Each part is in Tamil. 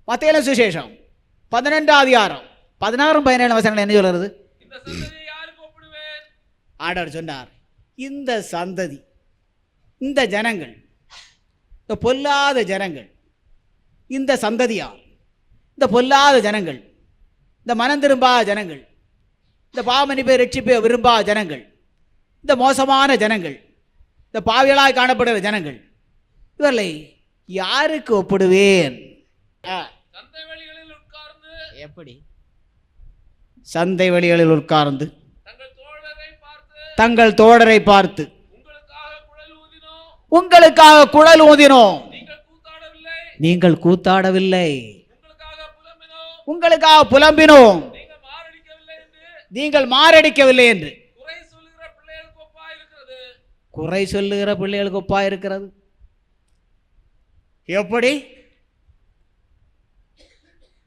மத்தேயு சுவிசேஷம் 12ஆம் அதிகாரம் 16-17 வசனங்கள் என்ன சொல்கிறது? ஆண்டவர் சொன்னார், இந்த சந்ததி, இந்த ஜனங்கள், இந்த பொல்லாத ஜனங்கள், இந்த சந்ததியார், இந்த பொல்லாத ஜனங்கள், இந்த மனம் திரும்பாத ஜனங்கள், இந்த பாவமன்னிப்பை ரட்சிப்பை விரும்பாத ஜனங்கள், இந்த மோசமான ஜனங்கள், இந்த பாவிகளாய் காணப்படுகிற ஜனங்கள், இவர்களை யாருக்கு ஒப்பிடுவேன்? எப்படி? சந்தை வெளிகளில் உட்கார்ந்து தங்கள் தோழரை பார்த்து உங்களுக்காக குழல் ஊதினோம், நீங்கள் கூத்தாடவில்லை, உங்களுக்காக புலம்பினோம், நீங்கள் மாரடிக்கவில்லை என்று குறை சொல்லுகிற பிள்ளைகளுக்கு ஒப்பா இருக்கிறது. எப்படி?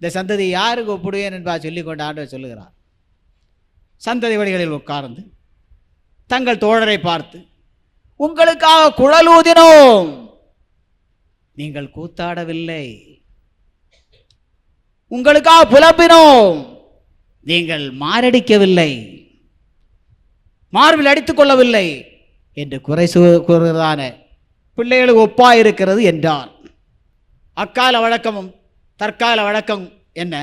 இந்த சந்ததி யாருக்கு ஒப்பிடுவேன் என்பா சொல்லிக்கொண்டு ஆண்டவர் சொல்லுகிறார். சந்ததி வழிகளில் உட்கார்ந்து தங்கள் தோழரை பார்த்து உங்களுக்காக குழல் ஊதினோம், நீங்கள் கூத்தாடவில்லை, உங்களுக்காக புலம்பினோம், நீங்கள் மாரடிக்கவில்லை, மார்பில் அடித்துக் கொள்ளவில்லை என்று குறை கூறுகிறதான பிள்ளைகளுக்கு ஒப்பாயிருக்கிறது என்றார். அக்கால வழக்கமும் தற்கால வழக்கம் என்ன?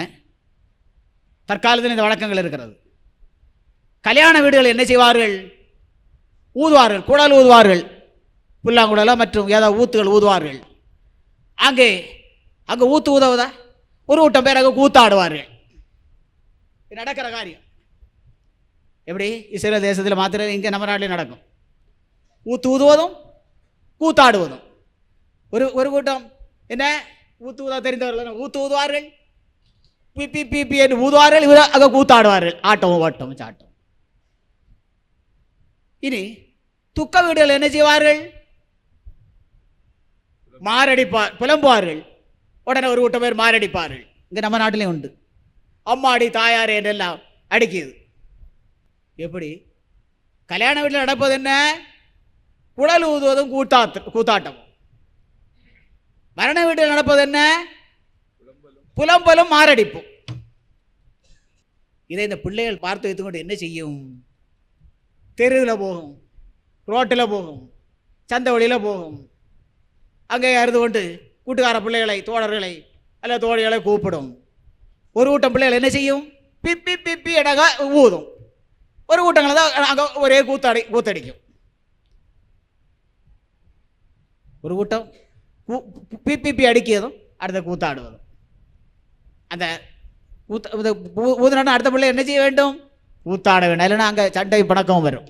தற்காலத்தில் இந்த வழக்கங்கள் இருக்கிறது. கல்யாண வீடுகள் என்ன செய்வார்கள்? ஊதுவார்கள், குழல் ஊதுவார்கள், புல்லாங்குழல மற்றும் ஏதாவது ஊத்துகள் ஊதுவார்கள். அங்கே ஊத்து ஊதவுதா ஒரு கூட்டம் பேர் அங்கே கூத்தாடுவார்கள். நடக்கிற காரியம் எப்படி? இஸ்ரேல் தேசத்தில் மாத்திரம் இங்கே நம்ம நாட்டில் நடக்கும். ஊத்து ஊதுவதும் கூத்தாடுவதும். ஒரு கூட்டம் என்ன ஊத்து ஊதா தெரிந்தவர்கள் ஊத்து ஊதுவார்கள், பிபி பிபி என்று ஊதுவார்கள், இவர் அங்கே கூத்தாடுவார்கள், ஆட்டம் ஓட்டம் சாட்டம். இனி துக்க வீடுகள் என்ன செய்வார்கள்? மாரடிப்பார், புலம்புவார்கள். உடனே ஒரு கூட்டம் பேர் மாரடிப்பார்கள். இங்கே நம்ம நாட்டிலே உண்டு. அம்மாடி தாயார் என்றெல்லாம் அடிக்குது. எப்படி? கல்யாண வீட்டில் நடப்பது என்ன? குழல் ஊதுவதும் கூத்தாட்டமும். மரண வீட்டில் நடப்பது என்ன? புலம்பலும் மாரடிப்பும். இதை இந்த பிள்ளைகள் பார்த்து வைத்துக்கொண்டு என்ன செய்யும்? தெருவில் போகும், ரோட்டில் போகும், சந்தை வழியில் போகும். அங்கே அறுது கொண்டு கூட்டுக்கார பிள்ளைகளை, தோழர்களை அல்ல தோழிகளை கூப்பிடும். ஒரு கூட்டம் பிள்ளைகள் என்ன செய்யும்? பிப்பி பிப்பி எடக ஊதும். ஒரு கூட்டங்களை தான் அங்கே ஒரே கூத்தடிக்கும். ஒரு கூட்டம் பிப்பி அடிக்கிறதும் அடுத்த கூத்தாடுவதும். அந்த ஊதுனா அடுத்த பிள்ளை என்ன செய்ய வேண்டும்? கூத்தாட வேண்டும். இல்லைன்னா அங்கே சண்டை பணக்கம் வரும்.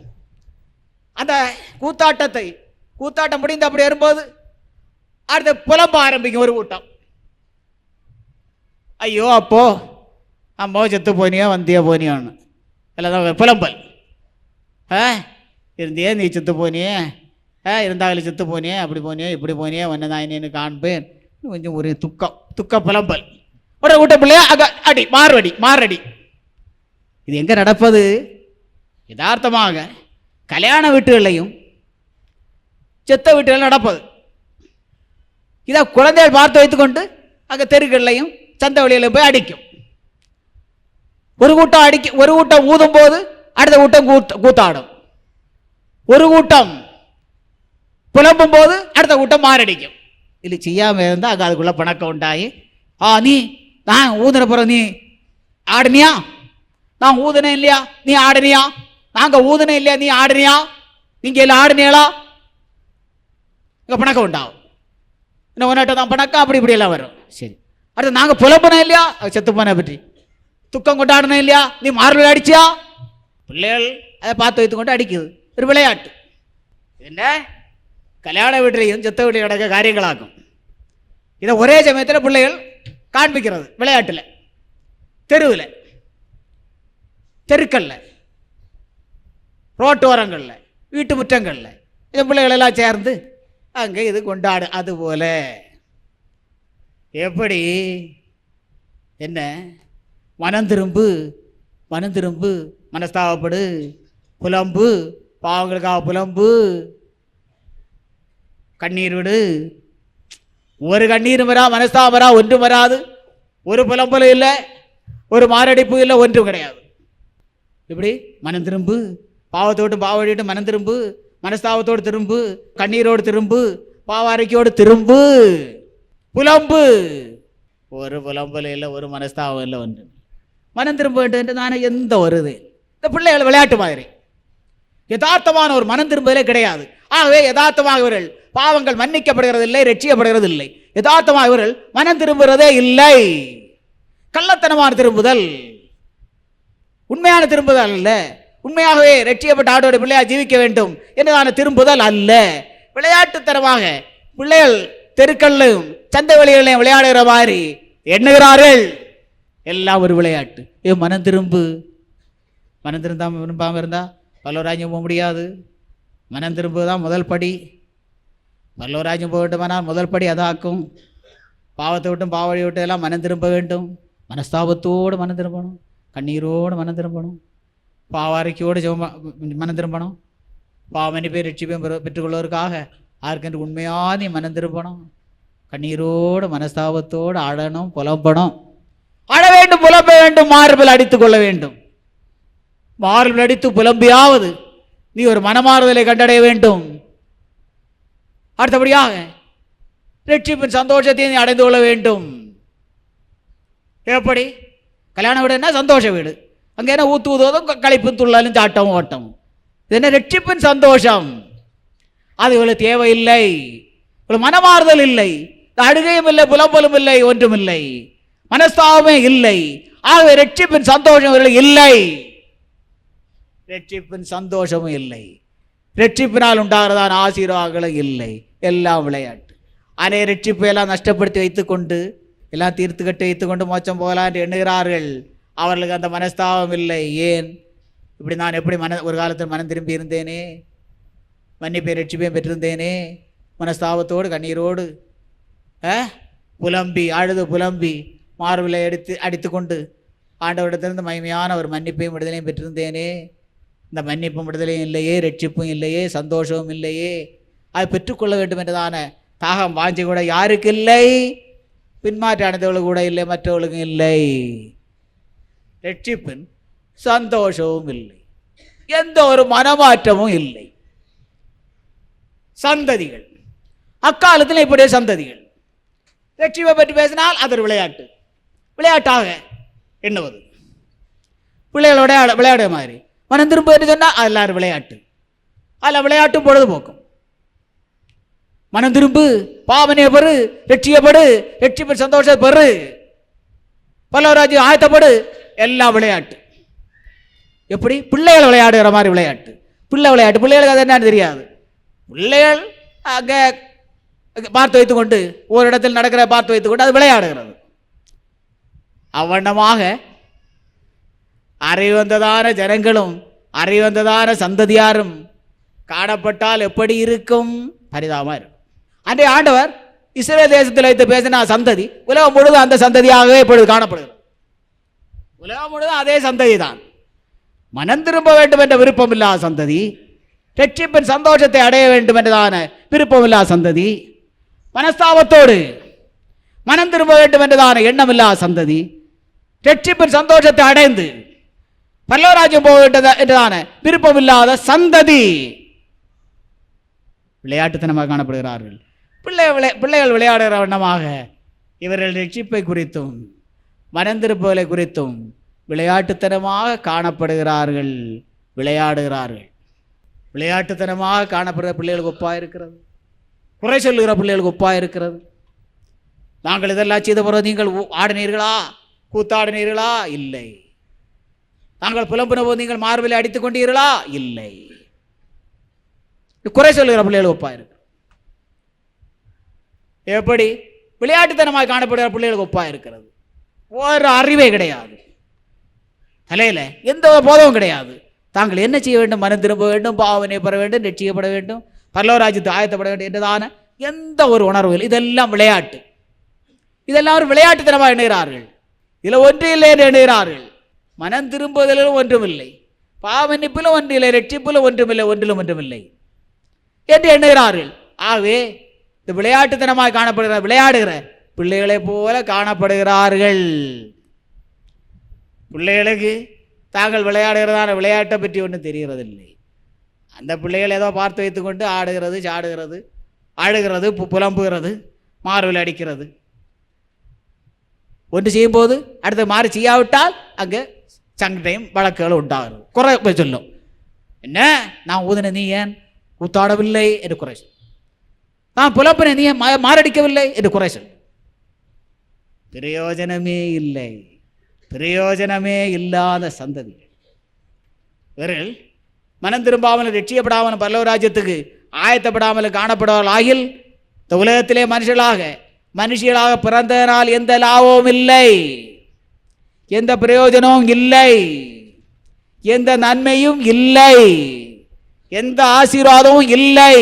அந்த கூத்தாட்டம் முடிந்து அப்படி வரும்போது அடுத்த புலம்ப ஆரம்பிக்கும் ஒரு கூட்டம். ஐயோ அப்போ அம்மோ செத்து போனியோ வந்தியோ போனியோன்னு எல்லாம் புலம்பல். இருந்தியே நீ செத்து போனியே, இருந்தாலும் செத்து போனியே, அப்படி போனியே இப்படி போனியே, ஒன்று தான் என்னன்னு காண்பேன். கொஞ்சம் ஒரு துக்க புலம்பல். ஒரு கூட்ட பிள்ளையா அடி மாரடி. இது எங்கே நடப்பது? யதார்த்தமாக கல்யாண வீட்டுகளையும் செத்த வீட்டுகள் நடப்பது. இதை குழந்தைகள் பார்த்து வைத்துக்கொண்டு அங்கே தெருக்கள்லையும் சந்த வழியிலையும் போய் அடிக்கும். ஒரு கூட்டம் ஊதும் போது அடுத்த கூட்டம் கூத்தாடும். ஒரு கூட்டம் புலம்பும் போது அடுத்த கூட்டம் மாரடிக்கும். இல்லை செய்யாமல் இருந்தால் அங்கே அதுக்குள்ள பணக்கம் உண்டாகி, நீ நான் ஊதுன பிறகு நீ ஆடுனியா, நான் ஊதுனேன் இல்லையா நீ ஆடுனியா, நாங்கள் ஊதுனேன் இல்லையா நீ ஆடுனியா, நீங்க எல்லாம் ஆடுனீங்களா, இங்கே பணக்கம் உண்டாகும். இன்னும் ஒன்னாட்ட தான் பணக்கம் அப்படி இப்படி எல்லாம் வரும். சரி, அடுத்து நாங்கள் புலம்புனோம் இல்லையா, செத்து போன பற்றி துக்கம் கொண்டாடணும் இல்லையா, நீ மார்பில் அடிச்சியா. பிள்ளைகள் அதை பார்த்து வைத்துக்கொண்டு அடிக்குது. ஒரு விளையாட்டு. என்ன கல்யாண வீட்டிலையும் செத்த வீட்டில் நடக்க காரியங்களாகும். இதை ஒரே சமயத்தில் பிள்ளைகள் காண்பிக்கிறது. விளையாட்டில், தெருவில், தெருக்களில், ரோட்டோரங்களில், வீட்டு முற்றங்களில் இந்த பிள்ளைகள் எல்லாம் சேர்ந்து அங்கே இது கொண்டாடு. அதுபோல எப்படி? என்ன? மனம் திரும்பு, மனஸ்தாபப்படு, புலம்பு, பாவங்களுக்காக புலம்பு, கண்ணீர் விடு. ஒரு கண்ணீரும் வரா, மனஸ்தாபம் வரா, ஒன்றும் வராது. ஒரு புலம்பலும் இல்லை, ஒரு மாரடைப்பு இல்லை, ஒன்றும் கிடையாது. இப்படி மனம் திரும்பு, பாவத்தோடு பாவடிட்டு மனம் திரும்பு, மனஸ்தாபத்தோடு திரும்பு, கண்ணீரோடு திரும்பு, பாவாரிக்கையோடு திரும்பு, புலம்பு. ஒரு புலம்பல் இல்லை, ஒரு மனஸ்தாபம் இல்லை, ஒன்று மனம் திரும்ப வேண்டும். நானே எந்த வருது இந்த பிள்ளைகள் விளையாட்டு மாதிரி யதார்த்தமான ஒரு மனம் திரும்புதலே கிடையாது. ஆகவே யதார்த்தமாக இவர்கள் பாவங்கள் மன்னிக்கப்படுகிறது இல்லை, ரட்சிக்கப்படுகிறது இல்லை. யதார்த்தமாக இவர்கள் மனம் திரும்புகிறதே இல்லை. கள்ளத்தனமான திரும்புதல் உண்மையான திரும்புதல் அல்ல. உண்மையாகவே ரட்சிக்கப்பட்ட ஆட்டோட பிள்ளையா ஜீவிக்க வேண்டும் என்றதான திரும்புதல் அல்ல. விளையாட்டுத்தனமாக பிள்ளைகள் தெருக்கள்லையும் சந்தை வழிகளையும் விளையாடுகிற மாதிரி எண்ணுகிறார்கள். எல்லாம் ஒரு விளையாட்டு. மனம் திரும்பு. மனம் திருந்தாம விரும்பாமல் இருந்தா பல்லவராஜ்யம் போக முடியாது. மனம் திரும்புதான் முதல் படி. பல்லவராஜ்யம் போக வேண்டுமானால் முதல் படி அதாக்கும். பாவத்தை விட்டும் பாவழி விட்டு எல்லாம் மனம் திரும்ப வேண்டும். மனஸ்தாபத்தோடு மனம் திரும்பணும், கண்ணீரோடு மனம் திரும்பணும், பாவாரிக்கையோடு மனம் திரும்பணும். பாவமன்னிப்பை ரட்சிப்பையும் பெற்றுக்கொள்வதற்காக ஆர்க்கென்று உண்மையான மனம் திரும்பணும். கண்ணீரோடு மனஸ்தாபத்தோடு அழணும், புலம்பணும். அழ வேண்டும், புலம்ப வேண்டும், மார்பில் அடித்துக் கொள்ள வேண்டும். மார்பில் அடித்து புலம்பியாவது நீ ஒரு மனமாறுதலை கண்டடைய வேண்டும். அடுத்தபடியாக ரட்சிப்பின் சந்தோஷத்தை நீ அடைந்து கொள்ள வேண்டும். எப்படி? கல்யாண வீடு என்ன சந்தோஷ வீடு. அங்கே என்ன ஊத்து ஊதுவதும் களைப்பும் துள்ளாலும் சாட்டமும் ஓட்டமும். இது என்ன ரட்சிப்பின் சந்தோஷம். அது இவளுக்கு தேவையில்லை. இவள் மனமாறுதல் இல்லை, அழுகையும் இல்லை, புலம்பலும் இல்லை, ஒன்றும் இல்லை, மனஸ்தாபமே இல்லை. ஆகவே ரட்சிப்பின் சந்தோஷம் இவர்களுக்கு இல்லை. ரட்சிப்பின் சந்தோஷமும் இல்லை. ரட்சிப்பினால் உண்டாகிறதான ஆசீர்வாதங்களும் இல்லை. எல்லாம் விளையாட்டு. அதே ரட்சிப்பை எல்லாம் நஷ்டப்படுத்தி வைத்துக்கொண்டு எல்லாம் தீர்த்து கட்டி வைத்துக்கொண்டு மோட்சம் போகலாம் என்று எண்ணுகிறார்கள். அவர்களுக்கு அந்த மனஸ்தாபம் இல்லை. ஏன்? இப்படி நான் எப்படி ஒரு காலத்தில் மனம் திரும்பி இருந்தேனே, மன்னிப்பை ரட்சிப்பையும் பெற்றிருந்தேனே, மனஸ்தாபத்தோடு கண்ணீரோடு புலம்பி அழுது புலம்பி மார்பிலை அடித்து கொண்டு ஆண்டவரிடத்திலிருந்து மகிமையான ஒரு மன்னிப்பையும் விடுதலையும் பெற்றிருந்தேனே. இந்த மன்னிப்பும் விடுதலையும் இல்லையே, ரட்சிப்பும் இல்லையே, சந்தோஷமும் இல்லையே. அதை பெற்றுக்கொள்ள வேண்டும் என்றதான தாகம் வாஞ்சி கூட யாருக்கு இல்லை? பின்மாற்ற அடைந்தவர்களுக்கு கூட இல்லை, மற்றவர்களுக்கும் இல்லை. ரட்சிப்பின் சந்தோஷமும் இல்லை, எந்த ஒரு மனமாற்றமும் இல்லை. சந்ததிகள் அக்காலத்தில் இப்படியே சந்ததிகள் ரட்சிப்பை பற்றி பேசினால் அது ஒரு விளையாட்டு, விளையாட்டாக எண்ணுவது. பிள்ளைகளோட விளையாடுற மாதிரி மனம் திரும்ப என்று சொன்னால் எல்லாரும் விளையாட்டு, அதில் விளையாட்டும் பொழுதுபோக்கும். மனம் திரும்பு, பாவனையை பெறு, ரட்சியப்படு, ரட்சிப்பின் சந்தோஷத்தை பெறு, பல்லவராஜ்யம் ஆயத்தப்படு, எல்லாம் விளையாட்டு. எப்படி? பிள்ளைகள் விளையாடுகிற மாதிரி விளையாட்டு. பிள்ளை விளையாட்டு. பிள்ளைகளுக்கு அது என்னன்னு தெரியாது. பிள்ளைகள் அங்கே பார்த்து வைத்துக்கொண்டு ஒரு இடத்தில் நடக்கிற பார்த்து வைத்துக்கொண்டு அது விளையாடுகிறது. அவ்வண்ணமாக அறிவந்ததான ஜனங்களும் அறிவந்ததான சந்ததியாரும் காணப்பட்டால் எப்படி இருக்கும்? பரிதாபமாக இருக்கும். அன்றைய ஆண்டவர் இஸ்ரவேல் தேசத்தில் வைத்து பேசின சந்ததி உலகம் முழுவதும் அந்த சந்ததியாகவே இப்பொழுது காணப்படுகிறது. உலகம் முழுவதும் அதே சந்ததி தான். மனம் திரும்ப வேண்டும் என்ற விருப்பம் இல்லாத சந்ததி, ரட்சிப்பின் சந்தோஷத்தை அடைய வேண்டும் என்றதான விருப்பம் இல்லாத சந்ததி, மனஸ்தாபத்தோடு மனம் திரும்ப வேண்டும் என்றதான எண்ணம் இல்லாத சந்ததி, ரட்சிப்பின் சந்தோஷத்தை அடைந்து பல்லவராஜ்யம் போக வேண்டும் என்றதான விருப்பம் இல்லாத சந்ததி விளையாட்டுத்தனமாக காணப்படுகிறார்கள். பிள்ளைகள் விளையாடுகிற வண்ணமாக இவர்கள் ரட்சிப்பை குறித்தும் மனம் திரும்புதலை குறித்தும் விளையாட்டுத்தனமாக காணப்படுகிறார்கள், விளையாடுகிறார்கள். விளையாட்டுத்தனமாக காணப்படுகிற பிள்ளைகளுக்கு ஒப்பாக இருக்கிறது, குறை சொல்லுகிற பிள்ளைகளுக்கு ஒப்பாக இருக்கிறது. நாங்கள் இதெல்லாம் செய்த பிறகு நீங்கள் ஆடினீர்களா, கூத்தாடினீர்களா? இல்லை. நாங்கள் புலம்பின போது நீங்கள் மார்பிலை அடித்துக் கொண்டீர்களா? இல்லை. குறை சொல்லுகிற பிள்ளைகளுக்கு ஒப்பாக இருக்கு. எப்படி? விளையாட்டுத்தனமாக காணப்படுகிற பிள்ளைகளுக்கு ஒப்பாக இருக்கிறது. ஒரு அறிவே கிடையாது, தலையில எந்த போதமும் கிடையாது. தாங்கள் என்ன செய்ய வேண்டும்? மனம் திரும்ப வேண்டும், பாவனை பெற வேண்டும், ரட்சிக்கப்பட வேண்டும், பல்லவராஜ்யத்தை ஆயத்தப்பட வேண்டும் என்றதான எந்த ஒரு உணர்வு. இதெல்லாம் விளையாட்டு. இதெல்லாம் ஒரு விளையாட்டுத்தனமாக எண்ணுகிறார்கள். இதில் ஒன்று இல்லை என்று எண்ணுகிறார்கள். மனம் திரும்புவதிலும் ஒன்றுமில்லை, பாவமன்னிப்பிலும் ஒன்றில்லை, ரட்சிப்பிலும் ஒன்றுமில்லை, ஒன்றிலும் ஒன்றுமில்லை என்று எண்ணுகிறார்கள். ஆகவே இந்த விளையாட்டுத்தனமாக காணப்படுகிற விளையாடுகிற பிள்ளைகளை போல காணப்படுகிறார்கள். பிள்ளைகளுக்கு தாங்கள் விளையாடுகிறதான விளையாட்டை பற்றி ஒன்றும் தெரிகிறதில்லை. அந்த பிள்ளைகள் ஏதோ பார்த்து வைத்துக்கொண்டு ஆடுகிறது, சாடுகிறது, அழுகிறது, புலம்புகிறது, மார்பில் அடிக்கிறது. ஒன்று செய்யும்போது அடுத்த மாறி செய்யாவிட்டால் அங்கே சண்டையும் வழக்குகள் உண்டாகிறது. குறை சொல்லும், என்ன நான் ஊதின நீ ஏன் கூத்தாடவில்லை என்று குறை சொல், நான் புலப்பின நீ ஏன் மாரடிக்கவில்லை என்று குறை சொல். பிரயோஜனமே இல்லை, பிரயோஜனமே இல்லாத சந்ததி. இவர்கள் மனம் திரும்பாமல் ரட்சிக்கப்படாமல் பரலோகராஜ்யத்துக்கு ஆயத்தப்படாமல் காணப்படுவார்கள் ஆகில் இந்த உலகத்திலே மனுஷிகளாக பிறந்ததனால் எந்த லாபமும் இல்லை, எந்த பிரயோஜனமும் இல்லை, எந்த நன்மையும் இல்லை, எந்த ஆசீர்வாதமும் இல்லை.